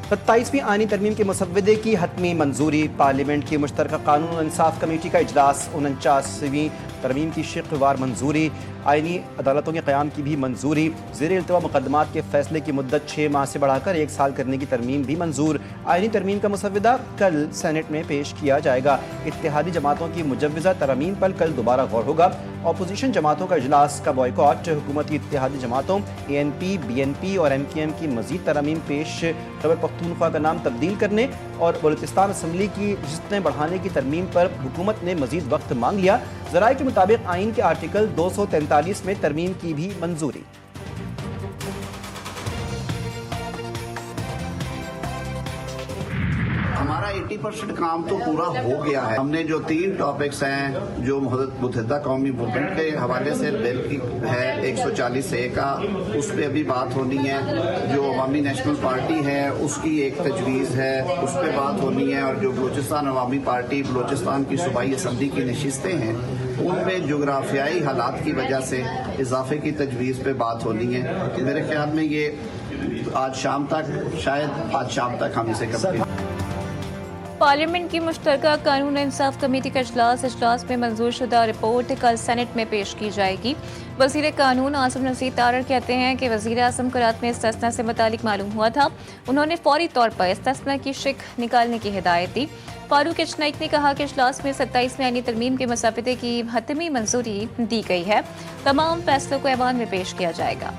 27वीं आईनी तरमीम के मुसव्वदे की हतमी मंजूरी। पार्लियामेंट की मुश्तरका कानून और इंसाफ कमेटी का इजलास। 49वीं तरमीम की शिकवार मंजूरी। आईनी अदालतों के क़याम की भी मंजूरी। ज़ेर इल्तवा मुकदमात के फैसले की मुद्दत 6 माह से बढ़ाकर 1 साल करने की तरमीम भी मंजूर। आईनी तरमीम का मुसव्वदा कल सेनेट में पेश किया जाएगा। इत्तेहादी जमातों की मुजव्वज़ा तरमीम पर कल दोबारा गौर होगा। अपोजिशन जमातों का इजलास का बॉयकॉट। हुकूमती इत्तेहादी जमातों ANP, BNP और MKM की मज़ीद तरमीम पेश। खैबर पख्तूनख्वा का नाम तब्दील करने और बलूचिस्तान असम्बली की नशिस्तें बढ़ाने की तरमीम पर हुकूमत ने मज़ीद वक्त मांग लिया। ज़राए के मुताबिक आइन के आर्टिकल 243 में तरमीम की भी मंजूरी। हमारा 80% काम तो पूरा हो गया है। हमने जो 3 टॉपिक्स हैं जो मुत्तहिदा कौमी मूवमेंट के हवाले से बिल की है 140A का, उस पर अभी बात होनी है। जो अवामी नेशनल पार्टी है उसकी एक तजवीज़ है, उस पर बात होनी है। और जो बलूचिस्तान अवामी पार्टी बलूचिस्तान की सूबाई असम्बली की नशिस्तें हैं उनमें जोग्राफियाई हालात की वजह से इजाफे की तजवीज़ पे बात होनी है। मेरे ख्याल में ये आज शाम तक हम इसे कंप्लीट। पार्लियामेंट की मुश्तरका कानून इंसाफ कमेटी का इजलास में मंजूर शुदा रिपोर्ट कल सेनेट में पेश की जाएगी। वज़ीर कानून आसिफ नज़ीर तारड़ कहते हैं कि वज़ीर आज़म को रात में इस्तिस्ना से मुतालिक मालूम हुआ था। उन्होंने फौरी तौर पर इस्तिस्ना की शिक निकालने की हिदायत दी। फारूक एचनाइक ने कहा कि इजलास में 27वीं आईनी तरमीम के मुसव्वदे की हतमी मंजूरी दी गई है। तमाम फैसलों को ऐवान में पेश किया जाएगा।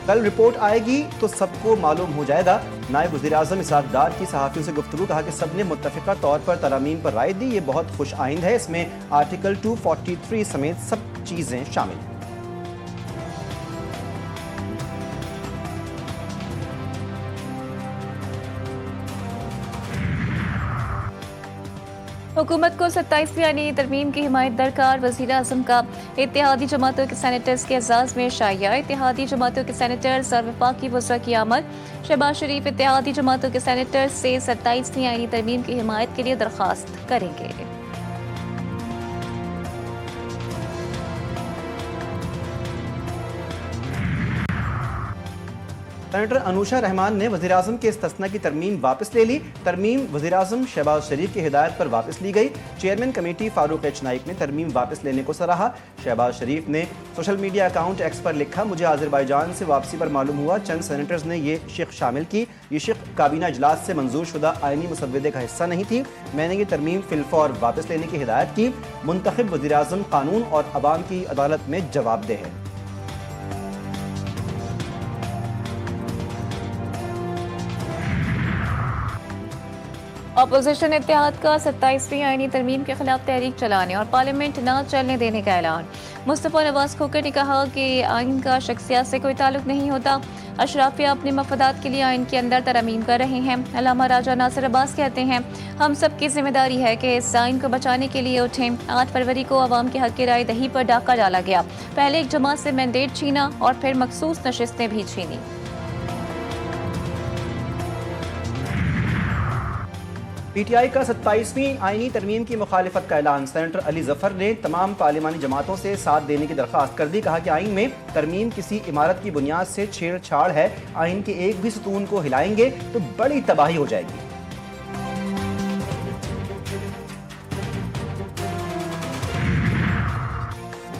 कल रिपोर्ट आएगी तो सबको मालूम हो जाएगा। नायब वज़ीर-ए-आज़म इसहाक़ डार की सहाफ़ियों से गुफ्तगू। कहा कि सबने मुत्तफ़िक़ा तौर पर तरमीम पर राय दी। ये बहुत खुश आइंद है। इसमें आर्टिकल 243 समेत सब चीज़ें शामिल हैं। हुकूमत को 27वीं आईनी तरमीम की हिमायत दरकार। वज़ीर आज़म का इत्तेहादी जमातों के सेनेटर्स के एजाज़ में शाया। इत्तेहादी जमातों के सेनेटर्स और वफाकी वज़रा की आमद। शहबाज शरीफ इत्तेहादी जमातों के सेनेटर्स से 27वीं आईनी तरमीम की हिमायत के लिए दरख्वास्त करेंगे। सेनेटर अनूशा रहमान ने वज़ीर-ए-आज़म के इस्तिस्ना की तरमीम वापस ले ली। तरमीम वज़ीर-ए-आज़म शहबाज शरीफ की हिदायत पर वापस ली गई। चेयरमैन कमेटी फारूक एचनाइक ने तरमीम वापस लेने को सराहा। शहबाज शरीफ ने सोशल मीडिया अकाउंट X पर लिखा, मुझे आज़रबाईजान से वापसी पर मालूम हुआ चंद सेनेटर्स ने ये शिक शामिल की। ये शिक काबीना इजलास से मंजूर शुदा आईनी मुसव्वदे का हिस्सा नहीं थी। मैंने ये तरमीम फिलफौर वापस लेने की हिदायत की। मुंतखब वज़ीर-ए-आज़म कानून और अवाम की अदालत में जवाबदेह है। अपोजिशन इत्तेहाद का 27वीं आईनी तरमीम के खिलाफ तहरीक चलाने और पार्लियामेंट न चलने देने का ऐलान। मुस्तफा नवाज खोखर ने कहा कि आइन का शख्सियत से कोई ताल्लुक नहीं होता। अशराफिया अपने मफादात के लिए आइन के अंदर तरमीम कर रहे हैं। अल्लामा राजा नासिर अब्बास कहते हैं, हम सब की जिम्मेदारी है कि इस आइन को बचाने के लिए उठें। 8 फरवरी को अवाम के हक की राय दही पर डाका डाला गया। पहले एक जमात से मैंडेट छीना और फिर मखसूस नशिस्तें भी छीनी। PTI का 27वीं आईनी तरमीम की मुखालिफत का ऐलान। सेनेटर अली जफर ने तमाम पार्लिमानी जमातों से साथ देने की दरख्वास्त कर दी। कहा कि आइन में तरमीम किसी इमारत की बुनियाद से छेड़छाड़ है। आइन के एक भी सतून को हिलाएंगे तो बड़ी तबाही हो जाएगी।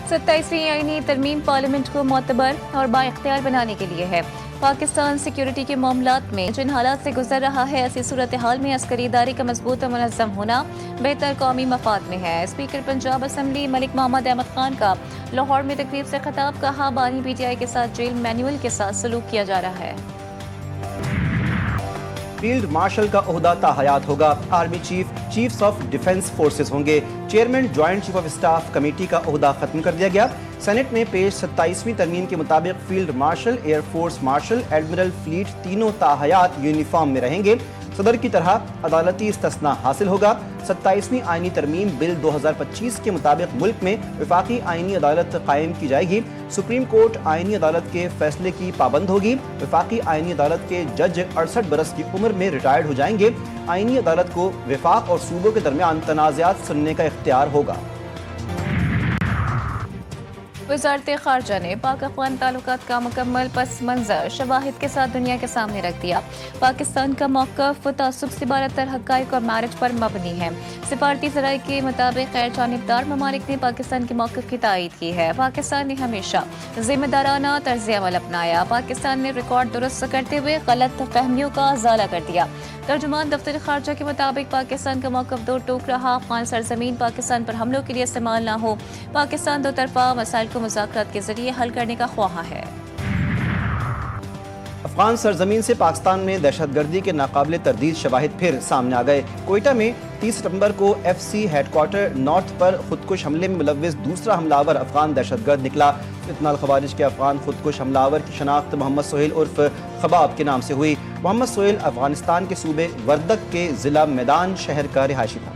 सत्ताईसवीं आईनी तरमीम पार्लियामेंट को मोतबर और बाइख्तियार बनाने के लिए है। पाकिस्तान सिक्योरिटी के मामलात में जिन हालात से गुजर रहा है, ऐसी सूरत हाल में अस्करी इदारे का मजबूत और मुनज़्ज़म होना बेहतर कौमी मफाद में है। स्पीकर पंजाब असम्बली मलिक मोहम्मद अहमद खान का लाहौर में तकरीब से खिताब। कहा, बानी PTI के साथ जेल मैनुअल के साथ सलूक किया जा रहा है। फील्ड मार्शल का ओहदा ताहयात होगा। Army chiefs of defence forces होंगे। Chairman joint chief of staff committee का ओहदा खत्म कर दिया गया। सेनेट में पेश 27वीं तरमीम के मुताबिक field marshal, air force marshal, admiral, fleet तीनों ताहयात यूनिफॉर्म में रहेंगे। सदर की तरह अदालती इस्तिस्ना हासिल होगा। 27वीं आईनी तरमीम बिल 2025 के मुताबिक मुल्क में वफाकी आईनी अदालत कायम की जाएगी। सुप्रीम कोर्ट आईनी अदालत के फैसले की पाबंद होगी। वफाकी आईनी अदालत के जज 68 बरस की उम्र में रिटायर्ड हो जाएंगे। आईनी अदालत को वफाक और सूबों के दरमियान तनाज़ात सुनने का इख्तियार होगा। वजारत खारजा ने पाक अफगान ताल्लुकात का मुकम्मल पस मंजर शवाहिद के साथ दुनिया के सामने रख दिया। पाकिस्तान का मौक़िफ़ तासुब से बारतर हक़ाइक़ और मैरिज पर मबनी है। सिफारती ज़राए के मुताबिक गैर जानिबदार ममालिक ने पाकिस्तान के मौक़िफ़ की तायीद की है। पाकिस्तान ने हमेशा ज़िम्मेदाराना तर्ज़ अमल अपनाया। पाकिस्तान ने रिकॉर्ड दुरुस्त करते हुए गलत फहमियों का इज़ाला कर दिया। तर्जुमान दफ्तर खारजा के मुताबिक पाकिस्तान का मौक़िफ़ दो टूक रहा। अफ़गान सरज़मीन पाकिस्तान पर हमलों के लिए इस्तेमाल न हो। पाकिस्तान दो तरफ़ा मसाइल को मुज़ाकरात के जरिए हल करने का ख्वाह है। अफगान सरजमीन से पाकिस्तान में दहशतगर्दी के नाकाबिले तरदीद शवाहिद फिर सामने आ गए। कोयटा में 30 सितंबर को FC हेडक्वार्टर नॉर्थ पर खुदकुश हमले में मुलव्विस दूसरा हमलावर अफगान दहशतगर्द निकला। फितनाल खवारिज के अफगान खुदकुश हमलावर की शनाख्त मोहम्मद सोहेल उर्फ खबाब के नाम से हुई। मोहम्मद सोहेल अफगानिस्तान के सूबे वर्दक के ज़िला मैदान शहर का रिहायशी था।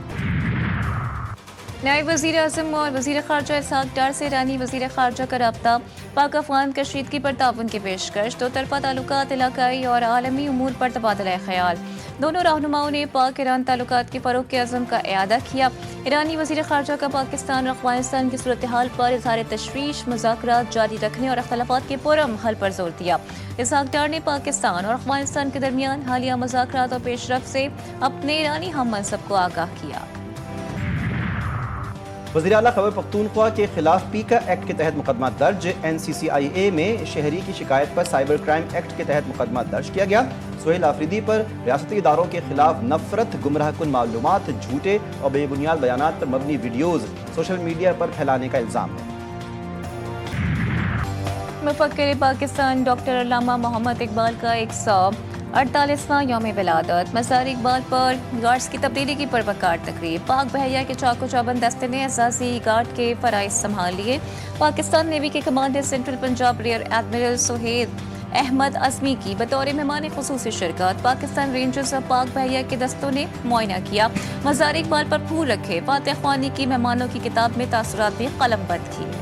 नायब वज़ीर आज़म और वज़ीर ख़ारजा इसहाक़ डार से ईरानी वज़ीर ख़ारजा का रब्ता। पाक अफ़गान कशीदगी पर ताउन की पेशकश। दो तरफ़ा ताल्लुकात, इलाकाई और आलमी उमूर पर तबादला ख़याल। दोनों रहनुमाओं ने पाक ईरान ताल्लुकात के फ़रोग़ के अज़्म का इआदा किया। ईरानी वज़ीर ख़ारजा का पाकिस्तान और अफ़गानिस्तान की सूरत हाल पर इज़हार तशवीश, मुज़ाकरात जारी रखने और अख्तलाफ़ात के पुरअमन हल पर ज़ोर दिया। इसहाक़ डार ने पाकिस्तान और अफ़गानिस्तान के दरमियान हालिया मुज़ाकरात और पेशरफ़ से अपने ईरानी हम मनसब को आगाह किया। वज़ीर आला खैबर पख्तूनख्वा के खिलाफ पीका एक्ट के तहत मुकदमा दर्ज। NCCIA में शहरी की शिकायत पर साइबर क्राइम एक्ट के तहत मुकदमा दर्ज किया गया। सोहेल आफरीदी पर रियासती इदारों के खिलाफ नफरत, गुमराह कुन मालूमात, झूठे और बेबुनियाद बयानात पर मबनी वीडियोज़ सोशल मीडिया पर फैलाने का इल्ज़ाम है। मुफक्किर पाकिस्तान डॉक्टर अल्लामा मोहम्मद इकबाल का 148वां यौम विलादत। मज़ार इकबाल पर गार्ड्स की तब्दीली की परवकार तकरीब। पाक बहरिया के चाको चौबंद दस्ते ने एजाज़ी गार्ड के फ़राइज़ संभाल लिए। पाकिस्तान नेवी के commander central Punjab rear admiral Suhed Ahmed Azmi की बतौर मेहमान ख़ुसूसी शिरकत। पाकिस्तान रेंजर्स और पाक बहरिया के दस्तों ने मुआयना किया। मज़ार इकबाल पर फूल रखे। फातिह ख्वानी की मेहमानों की किताब में तासुरात भी कलमबंद किए।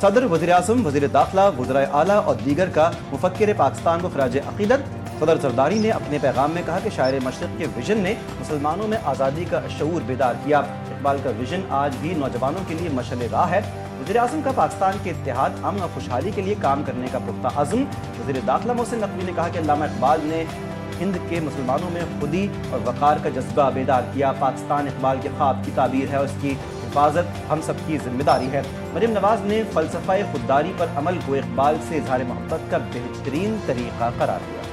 सदर, वज़ीर आज़म, वज़ीर दाखिला, वज़राए आला और दीगर का मुफक्किर पाकिस्तान को खराज अक़ीदत। सदर ज़रदारी ने अपने पैगाम में कहा कि शायर मशरिक़ के विजन ने मुसलमानों में आज़ादी का शऊर बेदार किया। इकबाल का विजन आज भी नौजवानों के लिए मशअल राह है। वज़ीर आज़म का पाकिस्तान के इत्तेहाद, अमन और खुशहाली के लिए काम करने का पुख्ता अज़्म। वज़ीर दाखिला मोहसिन नक़वी ने कहा कि अल्लामा इकबाल ने हिंद के मुसलमानों में खुदी और वक़ार का जज्बा बेदार किया। पाकिस्तान इकबाल के ख्वाब की ताबीर है और उसकी हिफाजत हम सब की जिम्मेदारी है। मरियम नवाज ने फ़लसफ़ा खुददारी पर अमल को इकबाल से इज़हार मोहब्बत का बेहतरीन तरीक़ा करार दिया।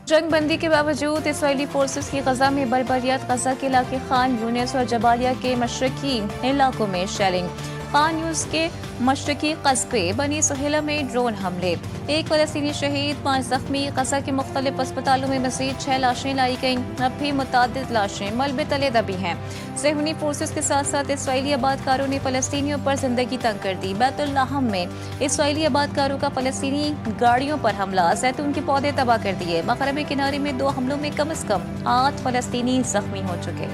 जंग बंदी के बावजूद इसराइली फोर्सेस की गजा में बरबरियत। गजा के इलाके खान यूनिस और जबालिया के मशरकी इलाकों में शेलिंग। खान यूनिस के मशरकी कस्बे बनी सुहेला में ड्रोन हमले। एक फ़लस्तीनी शहीद, 5 ज़ख्मी। गजा के मुख्तलिफ अस्पतालों में मज़ीद 6 लाशें लाई गईं। अब भी मुतादिद लाशें मलबे तले दबी हैं। ज़हूनी फोर्सेस के साथ साथ इसराइली आबादकारों ने फ़लस्तीनियों पर ज़िंदगी तंग कर दी। बैतुल लाहम में इसराइली आबादकारों का फ़लस्तीनी गाड़ियों पर हमला, जैतून के पौधे तबाह कर दिए। मग़रबी किनारे में 2 हमलों में कम से कम 8 फ़लस्तीनी ज़ख्मी हो चुके।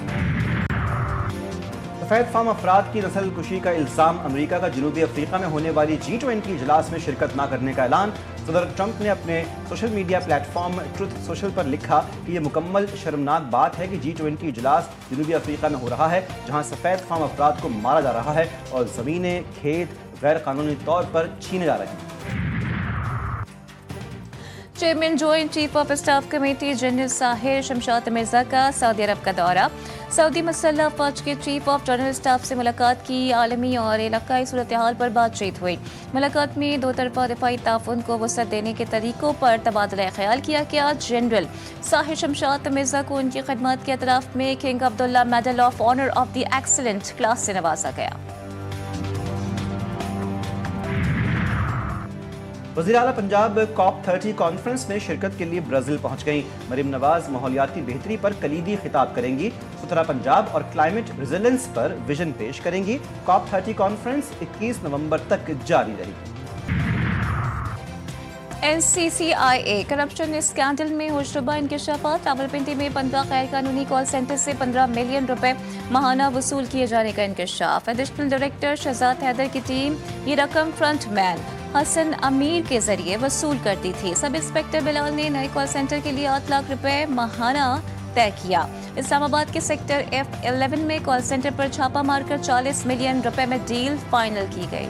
सफ़ेद फाम अफराद की नस्ल कुशी का इल्ज़ाम। अमरीका का जनूबी अफ्रीका में होने वाली G20 इजलास में शिरकत न करने का ऐलान। सदर ट्रंप ने अपने social media platform truth social पर लिखा कि यह मुकम्मल शर्मनाक बात है कि G20 इजलास जनूबी अफ्रीका में हो रहा है, जहां सफ़ेद फाम अफराद को मारा जा रहा है और ज़मीनें, खेत गैर कानूनी तौर पर छीने जा रहे हैं। Chairman joint chief of staff committee general Sahir Shamshad Mirza का सऊदी अरब का दौरा। सऊदी मसल्ह अफवाज के चीफ ऑफ जनरल स्टाफ से मुलाकात की। आलमी और इलाकाई सूरत हाल पर बातचीत हुई। मुलाकात में 2 तरफ़ा दिफाई ताउन को वसअत देने के तरीकों पर तबादला ख्याल किया गया। जनरल साहिर शमशाद मिर्जा को उनकी खदमात के अतराफ में king Abdullah medal of honour of the excellent class से नवाजा गया। वज़ीर आला पंजाब COP30 कॉन्फ्रेंस में शिरकत के लिए ब्राज़ील पहुंच गईं। मरियम नवाज माहौलियाती बेहतरी पर कलीदी खिताब करेंगी। सुथरा पंजाब और क्लाइमेट रेजिलेंस पर विजन पेश करेंगी। COP30 कॉन्फ्रेंस 21 नवंबर तक जारी रहेगी। NCCIA करप्शन स्कैंडल में होशरुबा इंकशाफात। रावलपिंडी में 15 गैर कानूनी कॉल सेंटर से 15 मिलियन रुपए माहाना वसूल किए जाने का इंकशाफ। एडिशनल डायरेक्टर शहजाद हैदर की टीम ये रकम फ्रंटमैन हसन अमीर के जरिए वसूल करती थी। सब इंस्पेक्टर बिलाल ने नए कॉल सेंटर के लिए 8 लाख रुपए माहाना तय किया। इस्लामाबाद के सेक्टर F11 में कॉल सेंटर पर छापा मारकर 40 मिलियन रुपए में डील फाइनल की गई।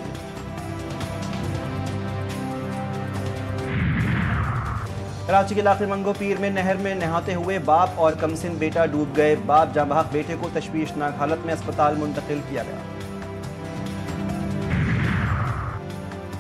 कराची के इलाके मंगो पीर में नहर में नहाते हुए बाप और कमसिन बेटा डूब गए। बाप जाँ बहक बेटे को तशवीशनाक हालत में अस्पताल मुंतकिल किया गया।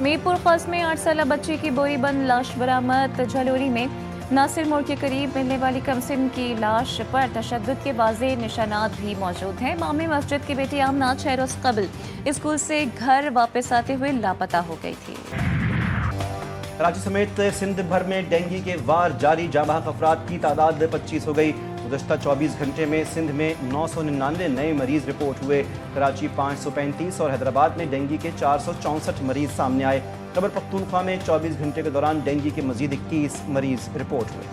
मीरपुर खास में 8 साल बच्ची की बोरी बंद लाश बरामद। झलोरी में नासिर मोड़ के करीब मिलने वाली कमसिन की लाश पर तशद्दुद के वाज़ेह निशानात भी मौजूद हैं। मामी मस्जिद की बेटी आमना 6 रोज कबल स्कूल से घर वापस आते हुए लापता हो गई थी। कराची समेत सिंध भर में डेंगू के वार जारी। जाँ बहक अफराद की तादाद 25 हो गई। गुज़श्ता 24 घंटे में सिंध में 999 नए मरीज रिपोर्ट हुए। कराची 535 और हैदराबाद में डेंगू के 464 मरीज सामने आए। खैबर पख्तूनख्वा में 24 घंटे के दौरान डेंगू के मजीद 21 मरीज रिपोर्ट हुए।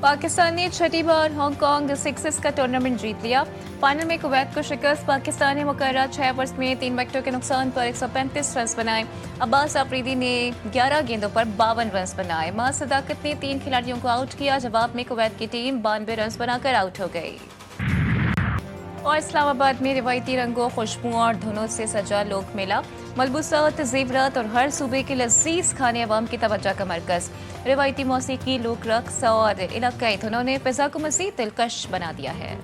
पाकिस्तान ने छठी बार हांगकांग सिक्सेस का टूर्नामेंट जीत लिया। फाइनल में कुवैत को शिकस्त। पाकिस्तान ने मुकर्रर 6 ओवर्स में 3 विकेटों के नुकसान पर 135 रन बनाए। अब्बास आफरीदी ने 11 गेंदों पर 52 रन बनाए। मां सदाकत ने 3 खिलाड़ियों को आउट किया। जवाब में कुवैत की टीम 92 रन बनाकर आउट हो गई। और इस्लामाबाद में रिवायती रंगों, खुशबुओं और धुनों से सजा लोक मेला। मलबूसात, ज़ेवरात और हर सूबे के लजीज खाने अवाम की तवज्जो का मरकज़। रिवायती मौसीकी, लोक रक्स और इलाकाई धुनों ने फ़िज़ा को मज़ीद दिलकश बना दिया है।